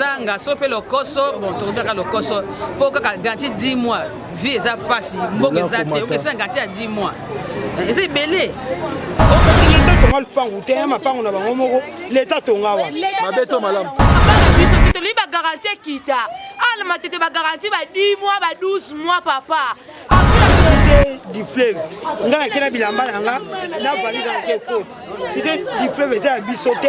Tanga sope lokoso bon tokaka lokoso pour que garantie 10 mois vie eza passé mbongo eza te ok ça garantie à 10 mois c'est belé l'état tonga lupangu te mapangu na bango moko l'état tonga wa mabeto malamu biso te toli ba garantie kita ala matete ba garantie ba 10 mois ba 12 mois papa du fleuve ngana kena bilamba nanga na valise na ke côte c'était du fleuve eza biso te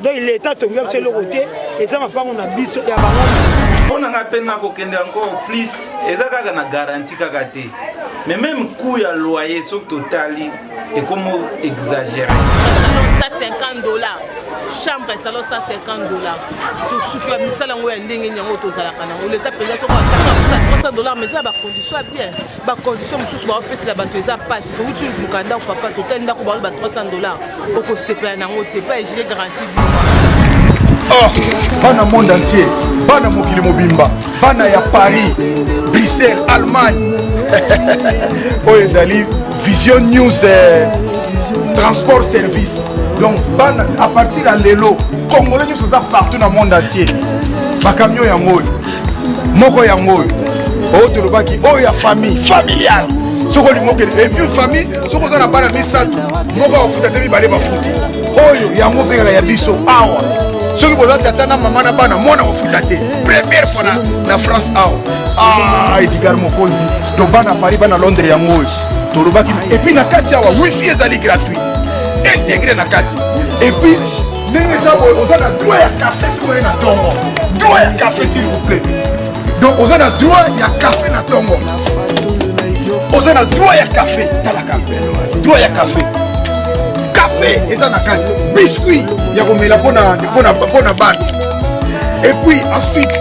donc l'état tonga biso le côté et ça mapangu na biso ya bango on a peine ko kende encore plus eza kaka na garantie kaka te mais même coût ya loyer sur totali et comme exagéré ça $50 chambre salon $150 tout ce que misala ngo ya ndenge nyango tozala kana o l'état pesa so $300 mais ça ba condition bien ba condition mususu ba opesi la bato eza passe ko uti mukanda papa total ndako ba $300 oko sepela nango te pas j'ai garantie oh bana monde entier bana mokili mobimba bana ya Paris Bruxelles Allemagne oh ezali Vision News transport service donc bana à partir de lelo congolais nous sommes partout dans le monde entier ba camion ya ngoy moko ya ngoy oh to lobaki oh ya famille familiale soko lingoke et puis famille soko za na bana misato moko ofuta te mibale bafuti oyo yango peka ya biso awa soki boza tata na mama na bana mwana ofuta te première fois na France awa Edgar Mokonzi donc bana Paris bana Londres yango to lobaki et puis na kati awa wifi ezali gratuit intégré na kati et puis ndenge za oza na droit ya café soki na tongo droit ya café s'il vous plaît donc oza na droit ya café na tongo oza na droit ya café talaka droit ya café café eza na kati biscuit ya komela pona bana et puis ensuite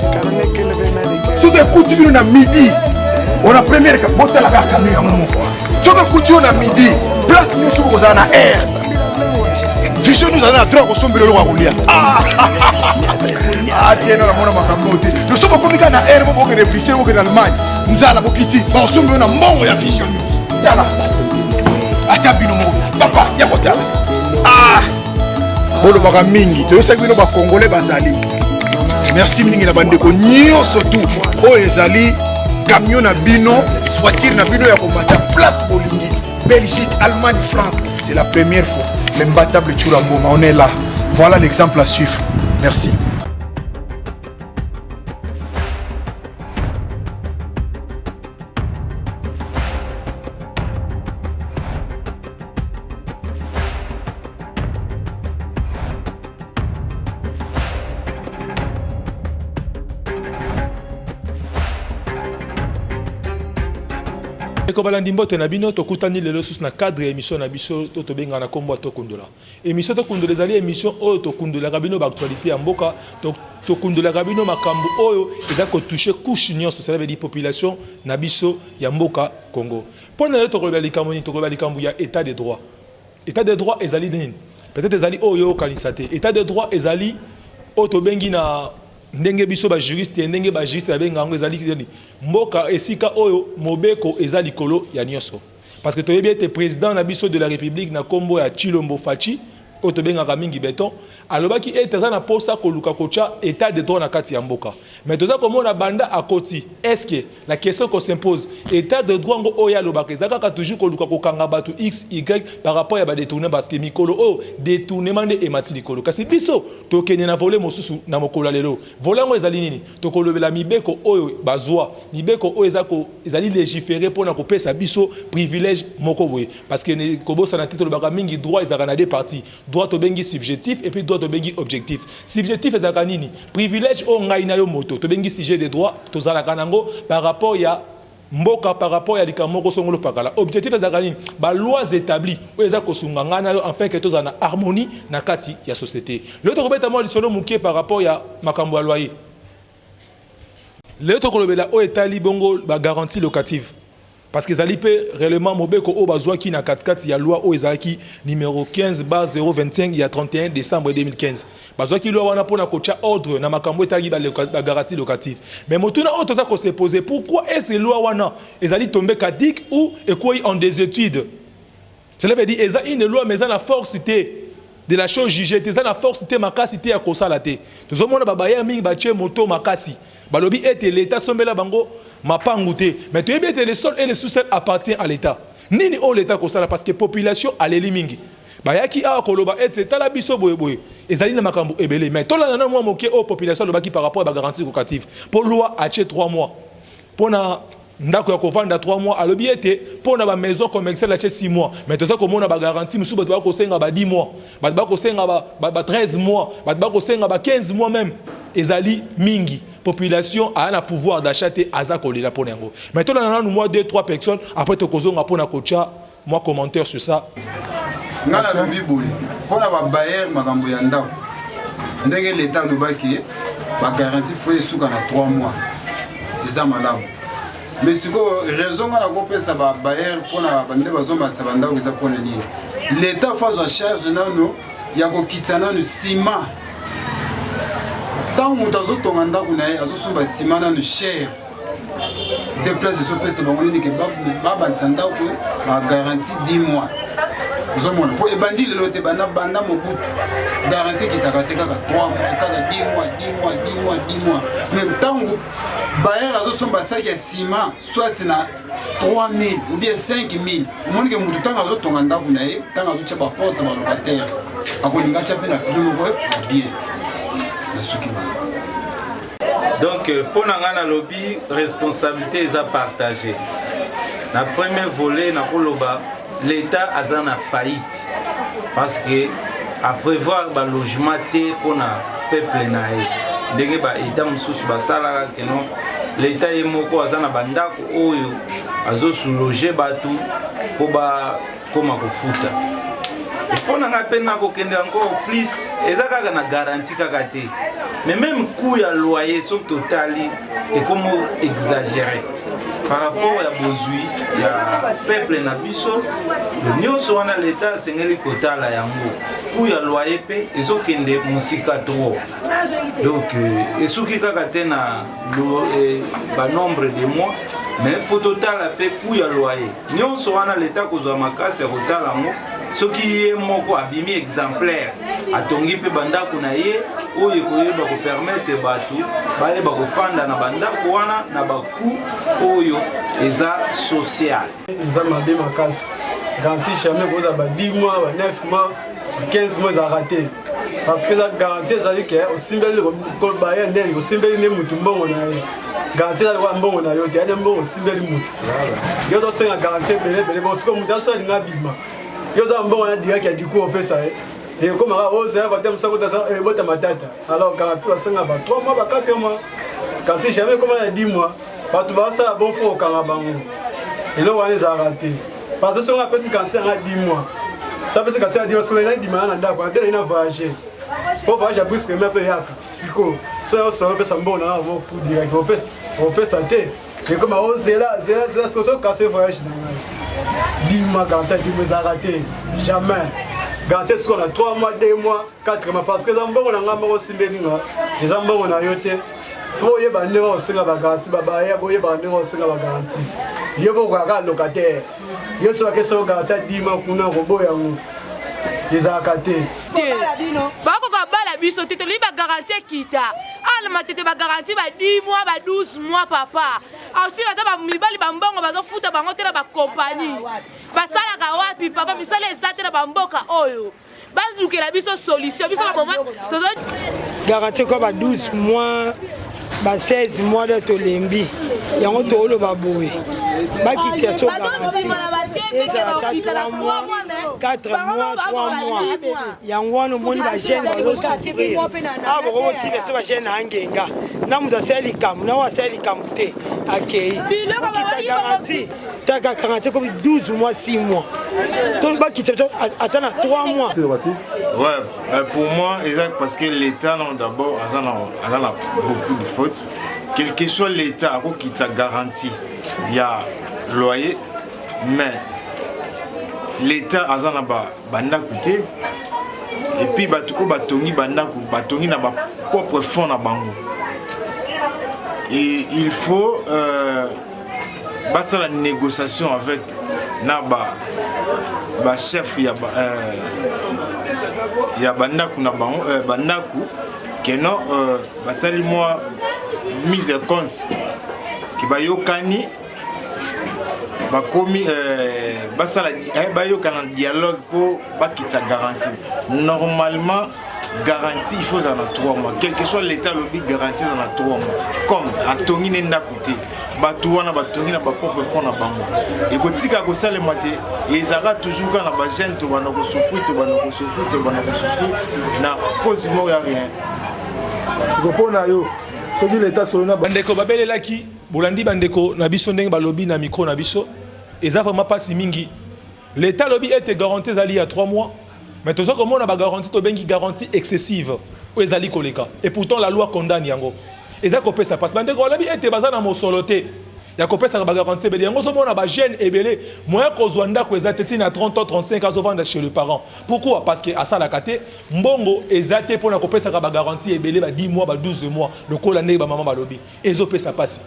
soki ekuti bino na midi on a première botalaka camion yango moko soki ekuti yo na midi place nyonso kozala na air vision nous allons à droit kosombela eloko ya kolia tiena na mona makambo te losoki okomika na air mo bokende Bruxelles bokende Allemagne nzala bokiti bakosombela na mbongo ya vision news tala ata bino moko papa ya kotala bolobaka mingi toyosaki bino bakongolais bazali merci mingi na bandeko nyonso tu oyo ezali camion na bino voiture na bino ya komata place bolingi Belgique, Allemagne, France, c'est la première fois. L'imbattable Tchouramboma, on est là. Voilà l'exemple à suivre. Merci. Ko balandi mbote na bino tokutani lelo sus na cadre émission na biso to benga na kombo to kundola émission to kundola ezali émission oyo to kundola kabino ba actualité ya mboka to kundola kabino makambo oyo eza ko toucher couche nyonso ça veut dire population na biso ya mboka Congo pona lelo to ko likambo ya état de droit ezali nini peut-être ezali oyo kanisate état de droit ezali oyo to bengi na ndenge biso ba juriste ndenge ba juriste abenga ngo ezali mboka esika oyo mobeko ezali kolo ya nyonso parce que toyebi ete président na biso de la république na kombo ya Chilombo Fachi oyo tobengaka mingi beton alobaki ete eza na posa koluka kocha état de droit na kati ya mboka mais toza komona banda akoti est-ce que la question qu'on s'impose état de droit ngo oyo alobaka eza kaka toujours koluka kokanga bato x y par rapport ya ba détourner parce que mikolo oyo détournement de emati likolo kasi biso tokende na voler mosusu na mokolo lelo voler ngo ezali nini tokolobela mibeko oyo bazwa mibeko oyo ezali légiférer pona kopesa biso privilège moko boye parce que kobosa na titre lobaka mingi droit ezaka na deux parties droit to bengi subjectif et puis droit to bengi objectif subjectif ezaka nini privilège o ngai na yo moto to bengi sujet de droit to zala kanango par rapport ya mboka par rapport ya likamoko songolo pakala objectif ezaka nini ba lois établies o eza ko sunga ngana yo enfin que to zana harmonie na kati ya société le to kobeta mo lisolo mukie par rapport ya makambo ya loyer le to kolobela o etali bongo ba garantie locative parce que zali pe réellement mobeko o bazwa ki na 4 ya loi o ezalaki numéro 15/025 il y a 31 décembre 2015 bazwa ki loi wana pona kocha ordre na makambo etali ba garantie locative mais motuna o toza ko se poser pourquoi est-ce loi wana ezali tombé caduc ou ekoi en des études cela veut dire eza une loi mais ça la force de la chose jugée te na force te makasi te ya kosala te tozomona babaya mingi batie moto makasi balobi ete l'état sombela bango mapangu te mais toyebi ete le sol et le sous-sol appartient à l'état nini o l'état kosala parce que population aleli mingi bayaki awa koloba ete tala biso boye boye ezali na makambo ebele mais tolanda na mwa moke o population lobaki par rapport à ba garantie locative pour loi atie 3 mois pona ndako ya kovanda 3 mois alobi ete pona ba maison commerciale atie 6 mois mais toza komona ba garantie musu bato bakosenga ba 10 mois bato bakosenga ba 13 mois bato bakosenga ba 15 mois même ezali mingi population a un pouvoir d'achat te aza kolela pona yango mais tolanda na moi 2-3 personnes après tokozonga pona kocha moi commentaire sur ça ngana lobi boye pona ba bayer makambo ya ndako ndenge l'état lobaki ba garantie faut esuka na 3 mois eza malamu mais siko raison ngana ko pesa ba bayer pona bande bazombatsa bandako eza pona nini l'état fazo a charge nano ya ko kitana no ciment tant mutu azotonga ndako na ye azosomba ciment nano cher déplace so pesa bango nini ke babantsa ndako ba garantie 10 mois zomona po ebandi lelo te bana banda mobutu garantie kitaka te kaka 3 mois kaka 10 mois même tango bayer azosomba saki ya ciment soit na 3000 ou bien 5000 omoni ke mutu tanga azotonga ndako na ye tanga azotia ba porte ba locataire akolinga tia pe na prix moko ya bien na suki donc pour nangana lobby responsabilité est à partager na premier volet na koloba l'état a na faillite parce que à prévoir ba logement te pour na peuple na ye ndenge ba état mususu basala que non l'état ye moko azana bandako oyo azo sous loger batu po ba koma kofuta pour nanga pena ko kende encore plus ezaka na garantie kaka te mais même coût ya loyer sur totali et comme exagéré par rapport à besoin ya peuple na biso nyonso wana l'état sengeli kotala yango coût ya loyer pe ezokende musika trop donc esuki kaka te na ba nombre de mois mais faut totala pe coût ya loyer nyonso wana l'état kozwa makasi ya kotala yango soki ye moko abimi exemplaire atongi pe bandako na ye oyo koyeba ko permettre batu bayeba kofanda na bandako wana na baku oyo eza social eza mabe makasi garantie jamais koza ba 10 mois ba 9 mois ba 15 mois za raté parce que la garantie ezali ke osimbeli ko ba ye ndenge osimbeli ne mutu mbongo na ye garantie la kwa mbongo na yo te ane mbongo osimbeli mutu yo do senga garantie bele bon siko mutu aso linga bima yo za mbongo na direct ya diku opesa et comme ça va être ça bota matata alors garantie va senga ba 3 mois ba 4 mois garantie jamais comme on a 10 mois ba tu ba ça bon faut kanga bango et là on les a raté parce que si on a passé quand c'est à 10 mois ça peut se quand à 10 mois sur les dimanche na ndako ndela ina voyager pour voyager brusque mais peu yaka siko so on peut ça bon na pour direct on peut ça té et comme on zela so casser voyage dans 10 mois garantie 10 mois a raté jamais garantie ce qu'on a 3 mois 2 mois 4 mois parce que ça mbongo na ngamba ko simbelinga les mbongo na yote faut yeba ndeko osenga ba garantie baba ya boye ba ndeko osenga ba garantie yebo kwa ka locataire yo so ke so garantie 10 mois kuna ko boya ngo les akate bako ka bala biso tete li ba garantie kita ala matete ba garantie ba 10 mois ba 12 mois papa aussi la ba mibali ba mbongo ba zo futa bango te na ba compagnie basala ka wapi papa misala ezate na ba mboka oyo bazukela biso solution biso ba moment tozo garantie ko ba 12 mois ba 16 mois de tolembi yango to lo ba boye ba kitia so garantie 4 mois 3 mois yango wana moni ba jeune ba zo souffrir abo ko tine so ba jeune angenga na muza seli kam na wa seli kam te akei garantie taka garantie ko 12 mois 6 mois to ba kitia attends 3 mois ouais pour moi exact parce que l'état non d'abord a beaucoup de fautes quel que soit l'état ako kitsa garantie il y a loyer mais l'état azana ba banda coûter et puis batu ko batongi banda ko batongi na ba propre fonds na bango et il faut basa la négociation avec na ba chef ya ya bandaku na bango bandaku keno basali moi mise de compte ki bayokani bakomi basala bayokana dialogue pour bakitsa garantie. Normalement garantie il faut en 3 mois, quel que soit l'état lobby garantie en 3 mois, comme à Tongine Nakouté Batouana Batongi na ba propre fond na bango et kotika ko sale maté et ezara toujours quand na ba jeune to bana ko souffrir to bana ko souffrir to bana ko souffrir na cause mort ya rien kopona yo soki l'état solona bandeko babelelaki bolandi bandeko na biso ndenge balobi na micro na biso eza vraiment pasi mingi l'état lobby était garanti zali à 3 mois mais tout ça comme on a garantie to bengi garantie excessive ou ezali koleka et pourtant la loi condamne yango eza kopesa passe bandeko lobi ete bazana mosoloté ya kopesa ba garantie beli yango so mona ba jeune ebele moya kozwa ndako ezateti na 30 ans 35 ans vendre chez le parent. Pourquoi? Parce que asala kate mbongo ezate pona kopesa ba garantie ebele ba 10 mois ba 12 mois le kola ne ba maman balobi ezo pesa passe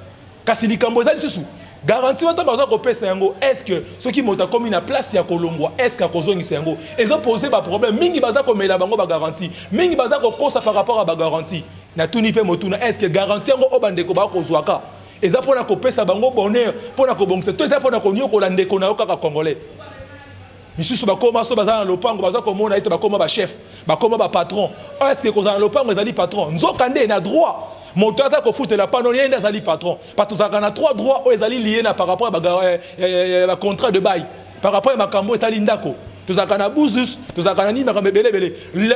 kasi likambo ezali susu garantie wata baza kopesa yango est-ce que ceux qui mota comme na place ya kolongwa est-ce que kozongisa yango ezo poser ba problème mingi baza komela bango ba garantie mingi baza kokosa par rapport à ba garantie na tuni pe motuna est-ce que garantie yango obandeko ba kozwaka eza pona kopesa bango bonheur pona kobongisa to eza pona konyokola ndeko na yo kaka congolais misusu bakoma so baza na lopango baza komona ete bakoma ba chef bakoma ba patron est-ce que kozana lopango ezali patron nzokande na droit moto aza kofutela pano yenda ezali patron parce que tozalaka na 3 droits oyo ezali lié na par rapport à contrat de bail par rapport à makambo etali ndako tozalaka na buzus tozalaka na nini makambo ebelebele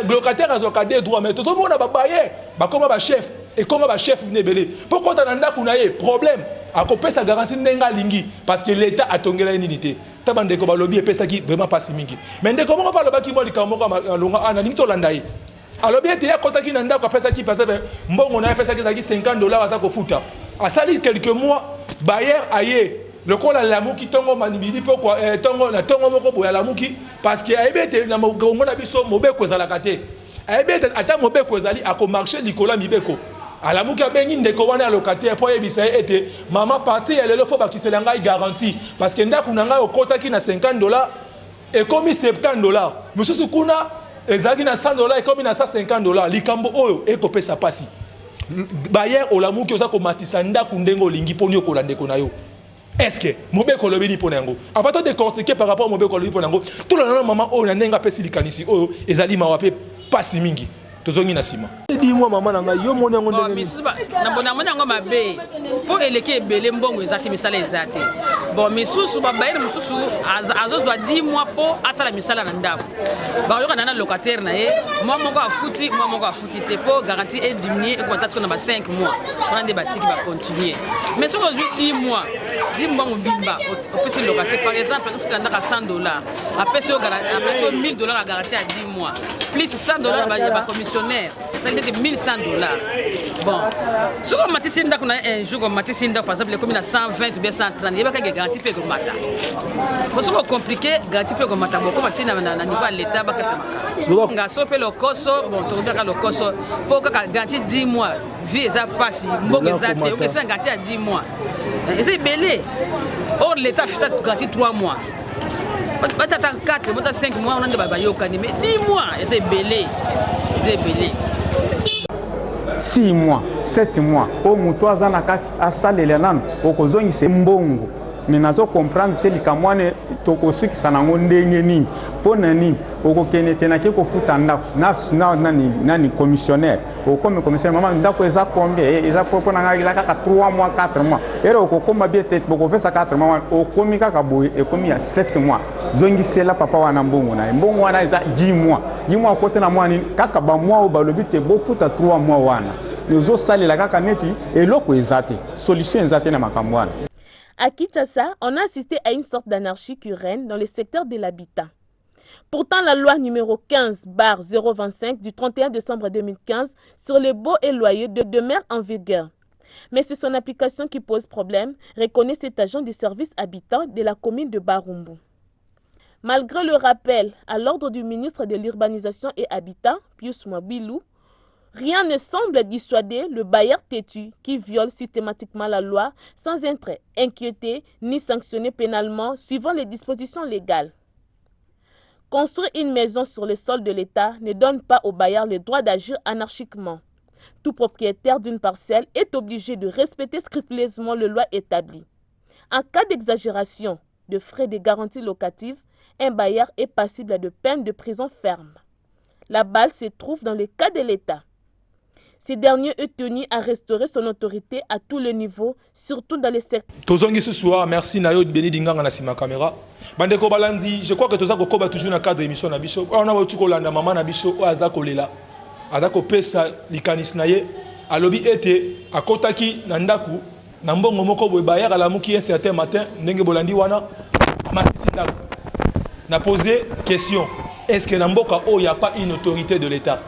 locataire azwaka des droits mais tozomona babaye bakoma ba chef et comment ba chef nebele pourquoi ta ndako na ye problème akopesa garantie ndenge alingi parce que l'état atongela unité tabandeko balobi epesaki vraiment pas mingi mais ndeko moko balobaki mo likambo ko longa analingi to landa ye alobi ete yakotaki na ndako apesaki pesa mbongo na apesaki zaki $50 aza kofuta asali quelques mois bayer aye le kola lamuki tongo manibidi pourquoi tongo na tongo moko boya lamuki parce que ayebete na mongo na biso mobeko ezalaka te ayebete ata mobeko ezali ako marché likola mibeko alamuki abengi ndeko wana locataire po yebisa ete mama parti ya lelo fo bakisela ngai garantie parce que ndako na ngai okotaki na $50 et komi $70 mususu kuna ezaki na $100 et komi na $150 likambo oyo ekopesa pasi bayer olamuki oza komatisa ndako ndenge olingi poni okola ndeko na yo est-ce que mobeko lobi ni pona yango avant de décortiquer par rapport mobeko lobi pona yango tout le monde maman oyo na ndenga pesi likanisi oyo ezali mawape pasi mingi tozongi na sima dis-moi maman na ngai yo moni yango ndenge misuba na bona moni yango mabe po eleke ebele mbongo ezati misala ezate bon misusu babayere misusu azozwa 10 mois po asala misala na ndako bayoka na locataire na ye moi moko afuti te po garantie est diminuée et peut-être na ba 5 mois on des batiki ba continuer mais si on joue 10 mois mbongo bimba opesi locataire par exemple on futa ndaka $100 apesi $1000 à garantie à 10 mois plus $100 ba commissionnaire ça veut dire $1100 bon si on matisi ndako na un jour on matisi ndako par exemple comme na 120 ou bien 130 il y a pas garantie pe ko mata parce que compliqué garantie pe ko mata bon comme tina na niveau à l'état ba kata ngaso pe lokoso bon to ndaka lokoso pour que garantie 10 mois vie eza pasi mbongo eza te ok ça garantie à 10 mois et c'est belé or l'état fait garantie 3 mois batata 4 batata 5 mois on a de bayoka mais 10 mois et c'est belé 6 mois 7 mois o mutu aza na kati asalela nano okozongisa mbongo mais nazo comprendre te likamwane tokosukisa nango ndenge nini mpona nini okokende te nake kofuta ndako nani commissionnaire okome commissionnaire mama ndako eza combien eza mpona ngai la kaka 3 mois 4 mois ere okokoma bien te bokopesa 4 mois okomi kaka boye ekomi ya 7 mois zongisela papa wana mbongo na mbongo wana eza 10 mois kote na mwa nini kaka ba mois o balobi te bofuta 3 mois wana nozosalela kaka neti eloko eza te solution eza te na makambo wana. À Kinshasa, on a assisté à une sorte d'anarchie qui règne dans le secteur de l'habitat. Pourtant, la loi numéro 15/025 du 31 décembre 2015 sur les baux et loyers demeure en vigueur. Mais c'est son application qui pose problème, reconnaît cet agent du service habitant de la commune de Barumbu. Malgré le rappel à l'ordre du ministre de l'Urbanisation et Habitat, Pius Mwabilou, rien ne semble dissuader le bailleur têtu qui viole systématiquement la loi sans être inquiété ni sanctionné pénalement suivant les dispositions légales. Construire une maison sur le sol de l'État ne donne pas aux bailleurs le droit d'agir anarchiquement. Tout propriétaire d'une parcelle est obligé de respecter scrupuleusement les lois établies. En cas d'exagération de frais de garantie locative, un bailleur est passible de peine de prison ferme. La balle se trouve dans le cas de l'État. Ce dernier est tenu à restaurer son autorité à tous les niveaux, surtout dans les secteurs. Tozongi ce soir, merci Nayo Beni Dinganga na sima caméra. Bandeko Balandi, je crois que Tozako Koba toujours dans cadre d'émission na biso. On a voulu kolanda maman na biso o azako lela. Azako pesa likanis naye. Alobi ete akotaki na ndaku na mbongo moko boye bayaka la muki un certain matin ndenge bolandi wana amatisi ndaku. Na posé question, est-ce que dans mboka o y a pas une autorité de l'État?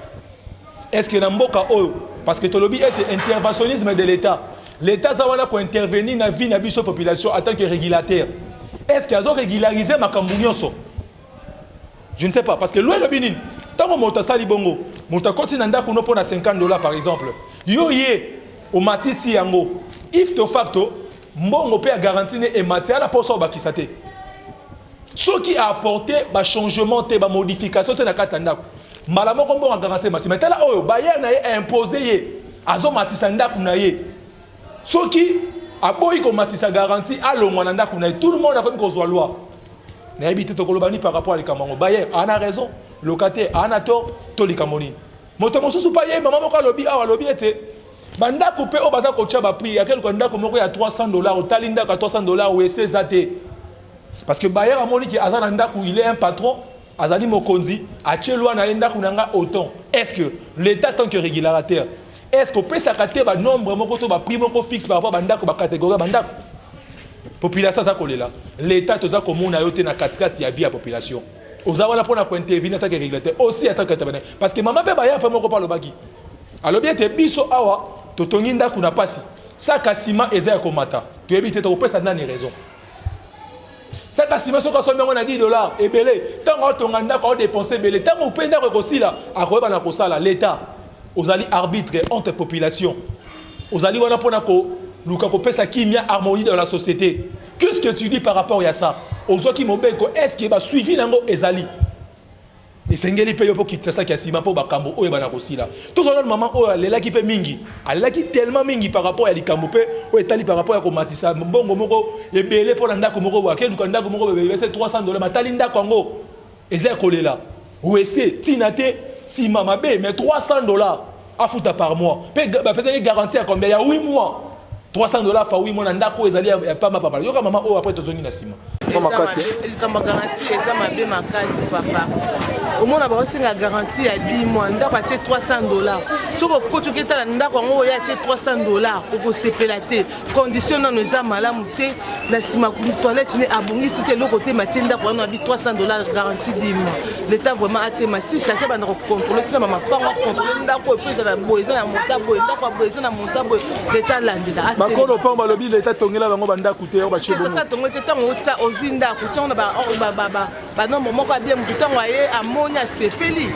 Est-ce que dans mboka o parce que tolobi était interventionnisme de l'État. L'État zawana ko intervenir na vie na biso population en tant que régulateur. Est-ce qu'ils ont régularisé ma cambougnonso? Je ne sais pas parce que l'ouest le Bénin, tant que mon tasali bongo, mon takoti nanda kuno pour na $50 par exemple. Yo yé au matisi yango. If to facto, mbongo pe a garanti et matière la poso bakisate. Ce qui a apporté ba changement te ba modification te na katanda. Malamo ko mbongo garanti matière. Mais tala oyo bayer na yé imposé yé. Azo matisanda kuna yé. Ce qui a boy ko matisa garanti alo mwananda kuna tout le monde a comme ko loi. Na habité to kolobani par rapport à les kamango. Bayer a raison, locataire a tort, to li kamoni. Moto mosusu pa yé maman ko lobi awa lobi ete. Banda coupé au bazar ko tchaba prix, ya quel kanda ko moko ya $300 au talinda ka $300 ou CZT. Parce que Bayer a moni ki azana ndaku il est un patron, azali mokonzi, a tchelwa na ndaku nanga autant. Est-ce que l'État tant que régulateur, est-ce qu'on peut s'accater ba nombre moko to ba prix moko fixe par rapport à bandako ba catégorie bandako? Population ça kolela. L'État toza komona yote na katikati ya vie ya population. Ozawana pona ko intervenir en tant que régulateur aussi en tant que intervenir parce que maman pe Bayer pe moko pa lobaki. Alors bien te biso awa totongi ndaku na pasi. Saka sima eza ya komata. Tu évite to pesa nani raison. Saka sima soka so mengo na $10 et belé. Tango tonga ndako o dépenser belé. Tango penda ko kosila akoyeba na kosala l'État. Ozali arbitre entre population. Ozali wana pona ko luka ko pesa kimia harmonie dans la société. Qu'est-ce que tu dis par rapport à ça? Ozoki mobeko est-ce qu'il va suivi nango ezali? Et sengeli paye pour quitter ça qui a sima pour bakambo o ebana kosila. Tout ça maman o lela ki pe mingi. Alela ki tellement mingi par rapport à likambo pe o etali par rapport à ko matisa mbongo moko ebele pour ndako moko wa ke ndako moko bebe c'est $300 matali ndako ngo. Eza kolela. Ou essaie tinate sima mabe mais $300 à foutre par mois. Pe ba pesa garantie à combien? Il y a 8 mois. $300 fa 8 mois ndako ezali pas ma papa. Yo ka maman o après tozongi na sima. Comme garantie eza mabe makasi papa. Au moins on a aussi la garantie à 10 mois. Ndako a $300. Soko kotu keta ndako ngo ya $300 pour se pelater. Condition non eza malamu te na sima ku toilette ni abongi cité le côté matin ndako on a $300 garantie 10 mois. L'État vraiment a té massi chercher ba ndako contrôler na mama pa ngo contrôler ndako feza na boyeza na montabo ndako boyeza na montabo l'État landela. Bakolo pa balobi l'État tongela bango banda coûter ba chebo. Ça tongela tango ta ozinda ku tanga ba non moko bien mutu tango aye amoni a sepeli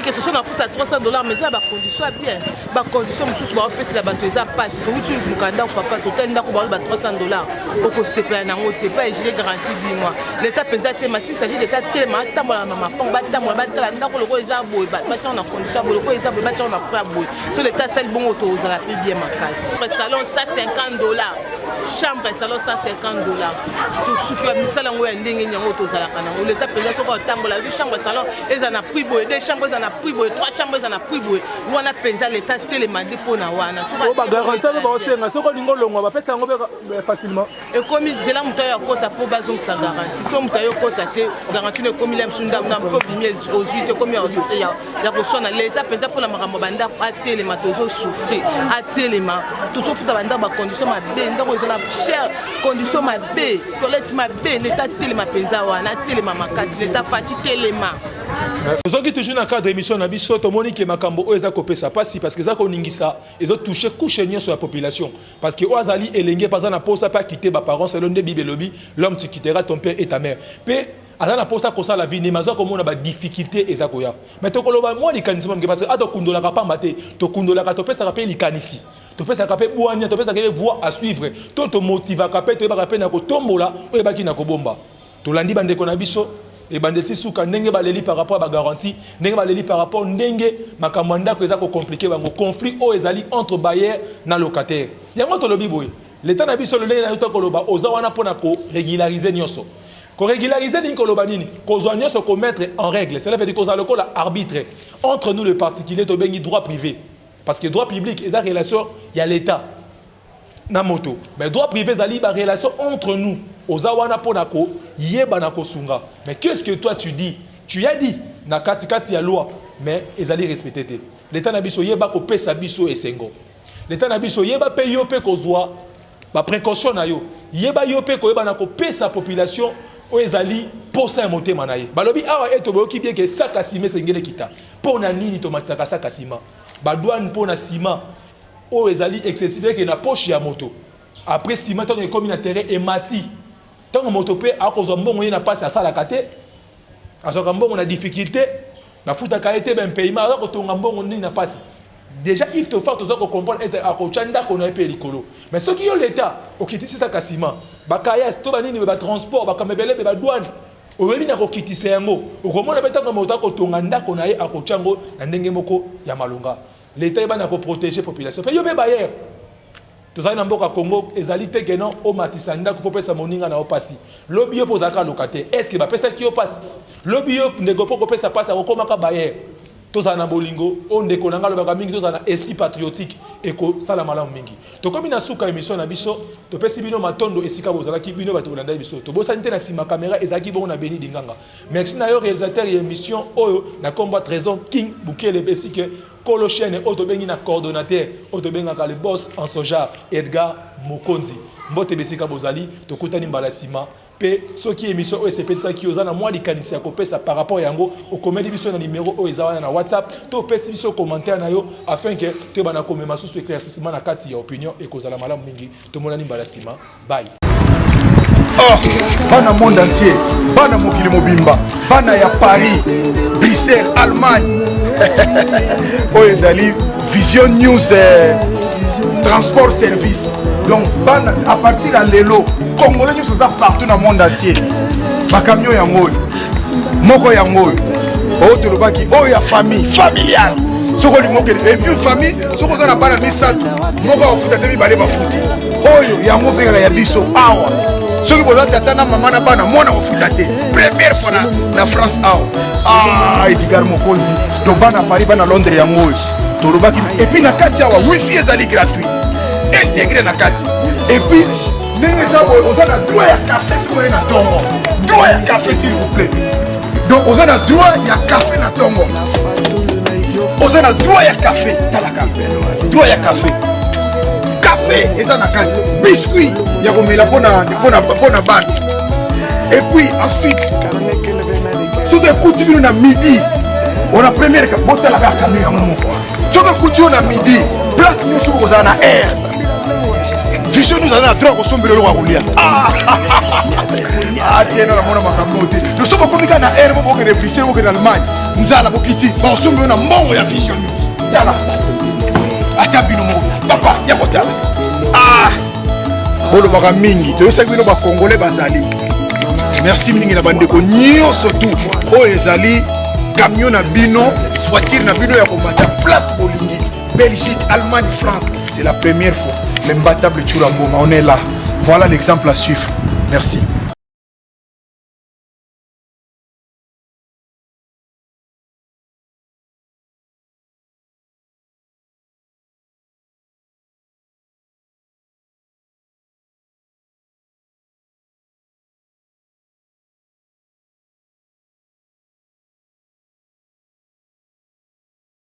que ce soit na futa $300 mais ça ba condition bien ba condition mutu ba pesa la bato eza passe donc tu mukanda papa total ndako ba $300 oko sepela na ngote pas j'ai garantie 10 mois l'État penza te massi s'agit d'État tellement tambola mama pong ba tambola ba tala ndako loko eza boy ba tia na condition loko eza boy ba tia na pra boy so l'État sel bon auto za la bien makasi salon ça $50 chambre salon ça $50 tout ce que misala ngo ya ndenge nyango to zala kana l'État penza soko tambola vi chambre salon eza na prix boy deux chambres eza na prix boy trois chambres eza na prix boy wana penza l'État telemandi pona wana soko ba garantie ba osenga soko lingo longwa ba pesa ngo facilement et comme zela muta ya kota po bazong sa garantie so muta yo kota te garantie ne comme il msunda na po bimie aux 8 comme ya ko sona l'État penza pona makambo banda a telema tozo souffrir a telema tozo futa banda ba condition ma be ndako eza na cher condition ma be toilette ma be l'État telema penza wana telema makasi l'État fati telema. Soki toujours dans cadre émission na biso to moni ke makambo o eza kopesa pasi parce que za ko ningisa ezo toucher couche sur la population parce que oazali elenge pas na posa pas quitter ba parents selon de Bible lobby l'homme tu quitteras ton père et ta mère pe azana posa ko ça la vie ni mazo ko mona ba difficulté eza ko ya mais to koloba moi likanisi mom parce que ado kundola ka pamba te to kundola ka to pesa rappeler likanisi to pesa ka pe boania to pesa ka voix à suivre to motiva ka pe to ba ka pe na ko tombola o ba ki na ko bomba to landi bande ko na biso et bandeti suka ndenge baleli par rapport à la garantie ndenge baleli par rapport ndenge makamanda ko eza ko compliqué bango conflit o ezali entre bailleur na locataire yango to lobi boy l'état na biso le ndenge na to ko loba oza wana pona ko régulariser nyonso ko régulariser ni ko loba nini ko zo nyonso ko mettre en règle cela veut dire ko za le arbitre entre nous le particulier to bengi droit privé parce que droit public eza relation il y a l'état na moto mais droit privé zali ba relation entre nous ozawana ponako yeba na kosunga mais qu'est-ce que toi tu dis tu as dit na kati ya loi mais ezali respecté te l'état na biso yeba ko pesa biso esengo l'état na biso yeba pe yo pe kozwa ba précaution na yo yeba yo pe ko yeba na ko pesa population o ezali posa motema na ye balobi awa eto boki bien que saka sima sengele kita pona nini to matsaka saka sima ba douane pona sima o ezali excessif que na poche ya moto après ciment tant que comme na terrain et mati tant que moto pe a cause mbongo na passe à ça la kate azoka mbongo na difficulté na futa ka été ben paiement a ko tonga mbongo ni na passe déjà il faut faire tout ça ko comprendre être a ko chanda ko na pe likolo mais ce qui yo l'état o kitisi ça kasima ba kaya to ba nini ba transport ba kamebele ba douane o webi na ko kitisa yango o ko mona beta ko moto ko tonga ndako na ye a ko chango na ndenge moko ya malunga l'état est bien pour protéger la population. Mais il y a des tout ça dans le Congo, les alités qui sont au Matisanda, qui peuvent faire moninga na opasi. Lobby pour zaka locataire. Est-ce que va passer qui passe? Lobby ne go pas ça passe au Komaka Bayer. Tout ça na bolingo, on déconanga le bagamingi, tout ça na esprit patriotique et ko sala malam mingi. To comme ina suka émission na biso, to pesi bino matondo esika bozala ki bino bato landa biso. To bosa nte na sima caméra ezaki bon na beni dinganga. Merci na yo réalisateur et émission oyo na combat trésor King Bukele besike Kolo chaîne auto bengi na coordonnateur auto benga ka le boss en soja Edgar Mokonzi. Mbote besika bozali to kutani mbala sima. Pe soki émission o SPT ça qui ozana moi likanisi ya kopesa par rapport yango o comédie biso na numéro o ezawana na WhatsApp to pesi biso commentaire na yo afin que te bana komema sous éclaircissement na kati ya opinion et kozala malamu mingi to monani mbala sima bye. Oh, bana monde entier, bana mokili mobimba, bana ya Paris, Bruxelles, Allemagne. Oh ezali Vision News transport service. Donc à partir de l'élo, Congolais nous sommes partout dans le monde entier. Ma camion yango, moko yango, oh tu le vois qui, oh ya famille, familiale. Et puis famille, ce qu'on a pas la misatu, moko au foot demi balé ba foot. Oh yango pe la ya biso awa. Ce qui boza tata na maman na bana mona au foot té. Première fois na France awa. Ah, Edgar Mokonzi. Donc bana Paris bana Londres yango. Torobaki et puis na kati awa wifi ezali gratuit. Intégré na kati. Et puis on a droit à café sur na tongo. Droit à café s'il vous plaît. Donc on a droit à café na tongo. On a droit à café, talaka. Droit à café. Café eza na kati. Biscuit ya komela pona ban. Et puis ensuite sur des coups de na midi. On a première bota la camion ya momo. Sur des coups de midi, place nous sur na air. Vision nous avons droit au sombre de l'eau à rouler. Ah, tiens, on a mon amakambote. Nous sommes comme quand on a air, on a des Bruxelles, on a l'Allemagne. Nous avons beaucoup de on sombre, on a mon ya Vision News. Tala. Atabino mo. Papa, yakota. Ah. Bolo baka mingi. Tu sais que nous ba Congolais bazali. Merci mingi na bande ko nyo surtout. O ezali camion na bino, voiture na bino ya komata place bolingi. Belgique, Allemagne, France, c'est la première fois. L'imbattable Tchuramboma, on est là. Voilà l'exemple à suivre. Merci.